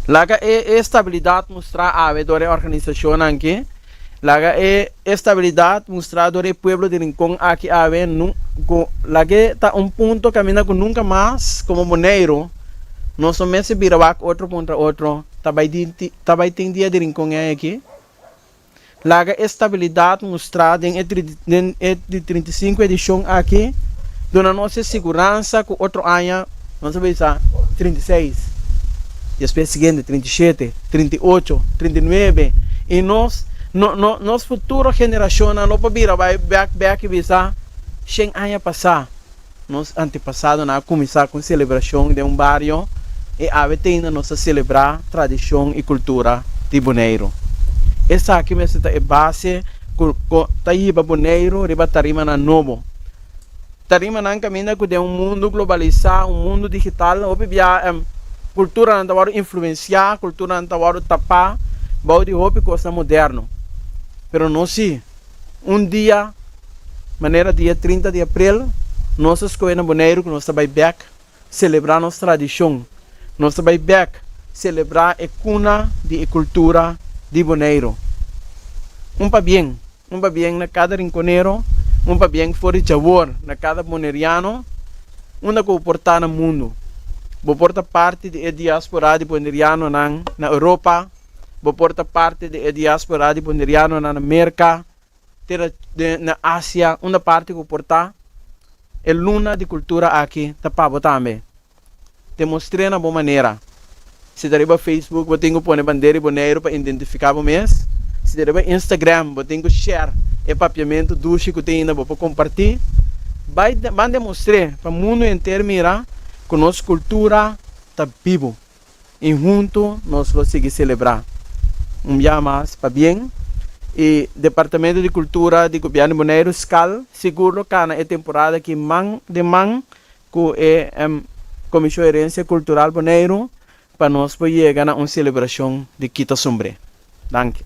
Laga estabilidade mostrar a dore organização aqui. Laga estabilidade mostrar dore pueblo de Rincón aqui ave laga tá ponto camina com nunca mais como Bonaire. Nós somos birabac outro contra outro. Tabai tem dia de Rincón aqui. Laga estabilidade mostrada em 35 edição aqui. Dona nossa segurança com outro ano, nós vamos 36. Depois seguinte 37, 38, 39 e nós futuro geração não pode vai back visa 100 anos passar. Nós antepassado na começar com celebração de bairro e ave ainda nós celebrar tradição e cultura de Bonaire. Essa aqui é base tá iba Bonaire riba tarima na novo. Tarima na caminha com mundo globalizado, mundo digital, cultura não está influenciar, cultura não está tapar, balde roupa coisa moderno. Pero não se dia, maneira dia 30 de abril, nós escolhemos na Bonaire que nós vai back celebrar nossa tradição, nós vai back celebrar a cuna de cultura de Bonaire. Pa bem na cada rinconeiro, pa bem fora de sabor na cada boneriano, que portar no mundo. Vou porta parte da diáspora de Boneriano na Europa, vou porta parte da diáspora de Boneriano na América, na Ásia, uma parte que porta é luna de cultura aqui, tapava também. Demonstrei na boa maneira. Se deriva Facebook, vou ter que pôr bandeira Bonaire para identificar o mês. Se deriva Instagram, vou ter que share e papiamento do que tem ainda vou compartilhar. Vai demonstrar para o mundo inteiro mirar que nossa cultura está vivo e junto nós vamos seguir celebrar. Dia mais para bem e Departamento de Cultura de Governo Bonaire Scal seguro que na temporada que com a Comissão de Herência Cultural Bonaire para nós poder chegar a uma celebração de Quita Sombre. Danke.